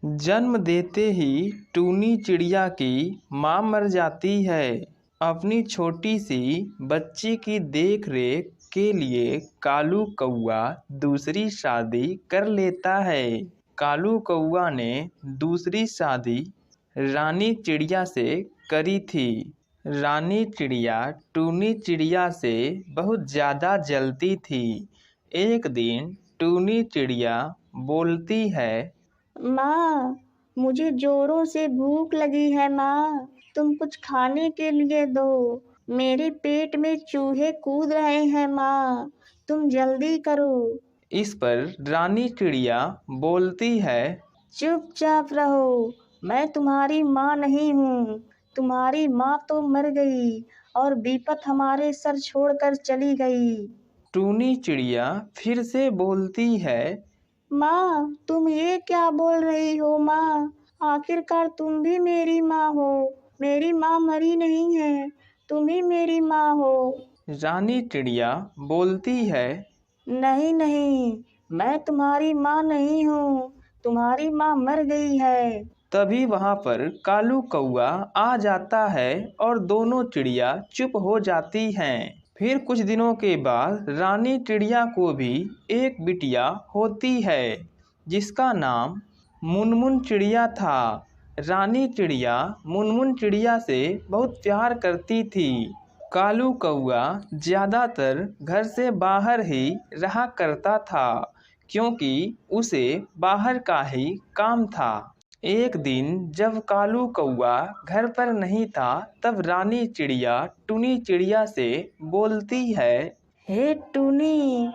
जन्म देते ही टूनी चिड़िया की माँ मर जाती है। अपनी छोटी सी बच्ची की देख रेख के लिए कालू कौआ दूसरी शादी कर लेता है। कालू कौआ ने दूसरी शादी रानी चिड़िया से करी थी। रानी चिड़िया टूनी चिड़िया से बहुत ज़्यादा जलती थी। एक दिन टूनी चिड़िया बोलती है, माँ, मुझे जोरों से भूख लगी है माँ, तुम कुछ खाने के लिए दो। मेरे पेट में चूहे कूद रहे हैं माँ, तुम जल्दी करो। इस पर रानी चिड़िया बोलती है, चुपचाप रहो, मैं तुम्हारी माँ नहीं हूँ। तुम्हारी माँ तो मर गई और विपत हमारे सर छोड़कर चली गई। टूनी चिड़िया फिर से बोलती है, माँ, तुम ये क्या बोल रही हो माँ? आखिरकार तुम भी मेरी माँ हो। मेरी माँ मरी नहीं है, तुम ही मेरी माँ हो। रानी चिड़िया बोलती है, नहीं नहीं, मैं तुम्हारी माँ नहीं हूँ, तुम्हारी माँ मर गई है। तभी वहां पर कालू कौआ आ जाता है और दोनों चिड़िया चुप हो जाती हैं। फिर कुछ दिनों के बाद रानी चिड़िया को भी एक बिटिया होती है जिसका नाम मुनमुन चिड़िया था। रानी चिड़िया मुनमुन चिड़िया से बहुत प्यार करती थी। कालू कौआ ज़्यादातर घर से बाहर ही रहा करता था क्योंकि उसे बाहर का ही काम था। एक दिन जब कालू कौआ घर पर नहीं था तब रानी चिड़िया टुनी चिड़िया से बोलती है, हे टूनी,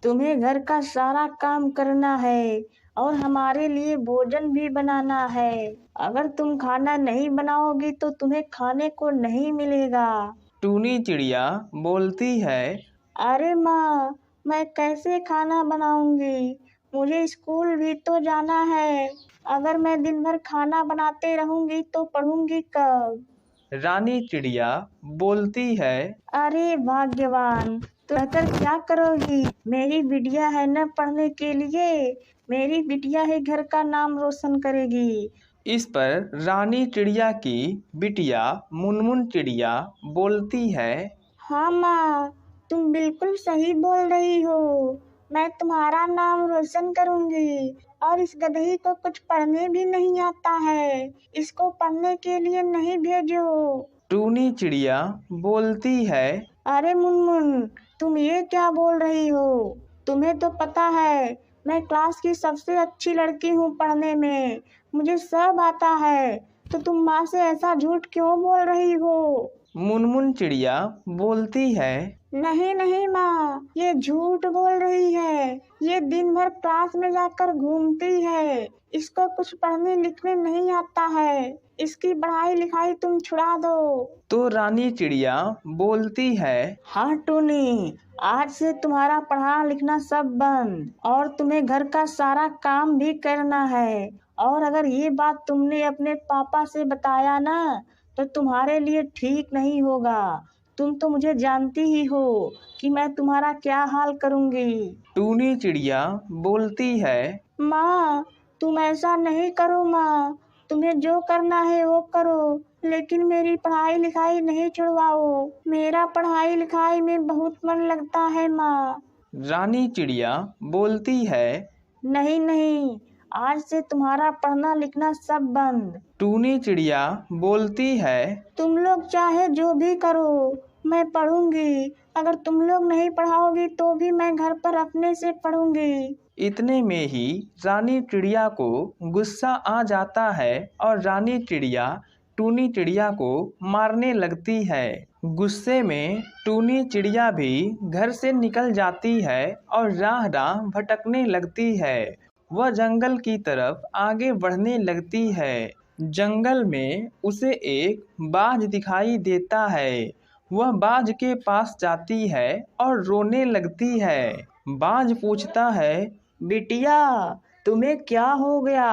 तुम्हें घर का सारा काम करना है और हमारे लिए भोजन भी बनाना है। अगर तुम खाना नहीं बनाओगी तो तुम्हें खाने को नहीं मिलेगा। टूनी चिड़िया बोलती है, अरे माँ, मैं कैसे खाना बनाऊंगी? मुझे स्कूल भी तो जाना है। अगर मैं दिन भर खाना बनाते रहूंगी तो पढ़ूंगी कब? रानी चिड़िया बोलती है, अरे भाग्यवान, तो रहकर क्या करोगी? मेरी बिटिया है न पढ़ने के लिए। मेरी बिटिया ही घर का नाम रोशन करेगी। इस पर रानी चिड़िया की बिटिया मुनमुन चिड़िया बोलती है, हाँ माँ, तुम बिल्कुल सही बोल रही हो। मैं तुम्हारा नाम रोशन करूंगी। और इस गधई को कुछ पढ़ने भी नहीं आता है, इसको पढ़ने के लिए नहीं भेजो। टूनी चिड़िया बोलती है, अरे मुनमुन, तुम ये क्या बोल रही हो? तुम्हें तो पता है मैं क्लास की सबसे अच्छी लड़की हूँ पढ़ने में, मुझे सब आता है। तो तुम माँ से ऐसा झूठ क्यों बोल रही हो? मुनमुन चिड़िया बोलती है, नहीं नहीं माँ, ये झूठ बोल रही है। ये दिन भर क्लास में जाकर घूमती है, इसको कुछ पढ़ने लिखने नहीं आता है। इसकी पढ़ाई लिखाई तुम छुड़ा दो। तो रानी चिड़िया बोलती है, हाँ टूनी, आज से तुम्हारा पढ़ना लिखना सब बंद और तुम्हें घर का सारा काम भी करना है। और अगर ये बात तुमने अपने पापा से बताया ना तो तुम्हारे लिए ठीक नहीं होगा। तुम तो मुझे जानती ही हो कि मैं तुम्हारा क्या हाल करूँगी। टूनी चिड़िया बोलती है, माँ, तुम ऐसा नहीं करो माँ, तुम्हें जो करना है वो करो, लेकिन मेरी पढ़ाई लिखाई नहीं छुड़वाओ। मेरा पढ़ाई लिखाई में बहुत मन लगता है माँ। रानी चिड़िया बोलती है, नहीं नहीं, आज से तुम्हारा पढ़ना लिखना सब बंद। टूनी चिड़िया बोलती है, तुम लोग चाहे जो भी करो, मैं पढ़ूंगी। अगर तुम लोग नहीं पढ़ाओगी तो भी मैं घर पर अपने से पढ़ूंगी। इतने में ही रानी चिड़िया को गुस्सा आ जाता है और रानी चिड़िया टूनी चिड़िया को मारने लगती है। गुस्से में टूनी चिड़िया भी घर से निकल जाती है और राह राह भटकने लगती है। वह जंगल की तरफ आगे बढ़ने लगती है। जंगल में उसे एक बाज दिखाई देता है। वह बाज के पास जाती है और रोने लगती है। बाज पूछता है, बिटिया, तुम्हें क्या हो गया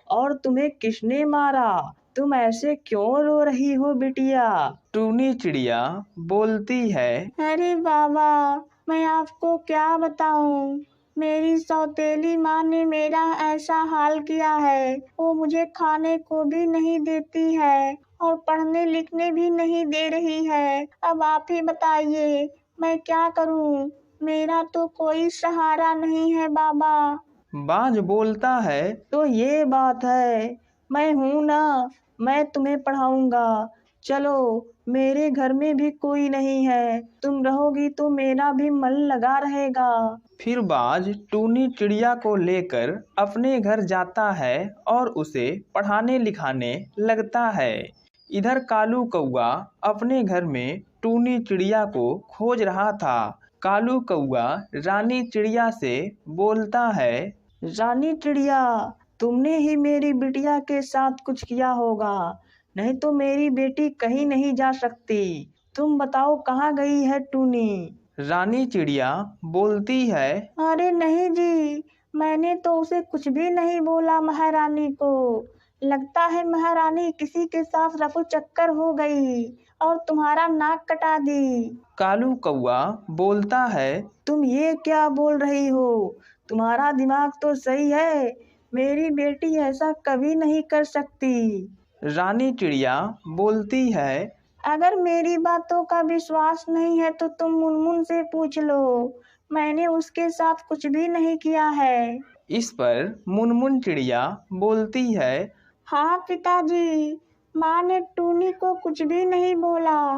और तुम्हें किसने मारा? तुम ऐसे क्यों रो रही हो बिटिया? टूनी चिड़िया बोलती है, अरे बाबा, मैं आपको क्या बताऊं? मेरी सौतेली माँ ने मेरा ऐसा हाल किया है। वो मुझे खाने को भी नहीं देती है और पढ़ने लिखने भी नहीं दे रही है। अब आप ही बताइए मैं क्या करूँ? मेरा तो कोई सहारा नहीं है बाबा। बाज बोलता है, तो ये बात है, मैं हूँ ना, मैं तुम्हें पढ़ाऊंगा। चलो, मेरे घर में भी कोई नहीं है, तुम रहोगी तो मेरा भी मन लगा रहेगा। फिर बाज टूनी चिड़िया को लेकर अपने घर जाता है और उसे पढ़ाने लिखाने लगता है। इधर कालू कौआ अपने घर में टूनी चिड़िया को खोज रहा था। कालू कौआ रानी चिड़िया से बोलता है, रानी चिड़िया, तुमने ही मेरी बिटिया के साथ कुछ किया होगा, नहीं तो मेरी बेटी कहीं नहीं जा सकती। तुम बताओ कहाँ गई है टूनी? रानी चिड़िया बोलती है, अरे नहीं जी, मैंने तो उसे कुछ भी नहीं बोला महारानी को। लगता है महारानी किसी के साथ रफू चक्कर हो गई और तुम्हारा नाक कटा दी। कालू कौआ बोलता है, तुम ये क्या बोल रही हो? तुम्हारा दिमाग तो सही है, मेरी बेटी ऐसा कभी नहीं कर सकती। रानी चिड़िया बोलती है, अगर मेरी बातों का विश्वास नहीं है तो तुम मुनमुन से पूछ लो, मैंने उसके साथ कुछ भी नहीं किया है। इस पर मुनमुन चिड़िया बोलती है, हाँ पिताजी, माँ ने टूनी को कुछ भी नहीं बोला,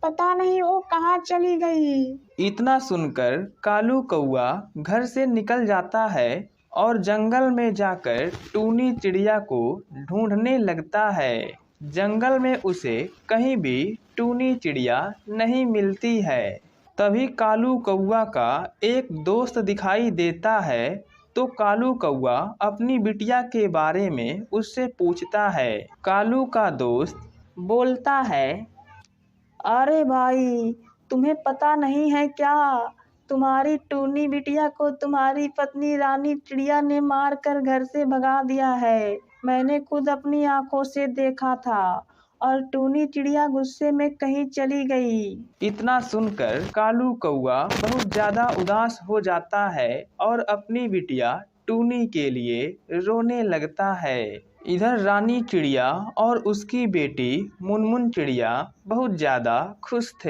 पता नहीं वो कहाँ चली गई। इतना सुनकर कालू कौआ घर से निकल जाता है और जंगल में जाकर टूनी चिड़िया को ढूंढने लगता है। जंगल में उसे कहीं भी टूनी चिड़िया नहीं मिलती है। तभी कालू कौआ का एक दोस्त दिखाई देता है, तो कालू कौआ अपनी बिटिया के बारे में उससे पूछता है। कालू का दोस्त बोलता है, अरे भाई, तुम्हें पता नहीं है क्या? तुम्हारी टूनी बिटिया को तुम्हारी पत्नी रानी चिड़िया ने मार कर घर से भगा दिया है। मैंने खुद अपनी आंखों से देखा था और टूनी चिड़िया गुस्से में कहीं चली गई। इतना सुनकर कालू कौआ बहुत ज्यादा उदास हो जाता है और अपनी बिटिया टूनी के लिए रोने लगता है। इधर रानी चिड़िया और उसकी बेटी मुनमुन चिड़िया बहुत ज्यादा खुश थे।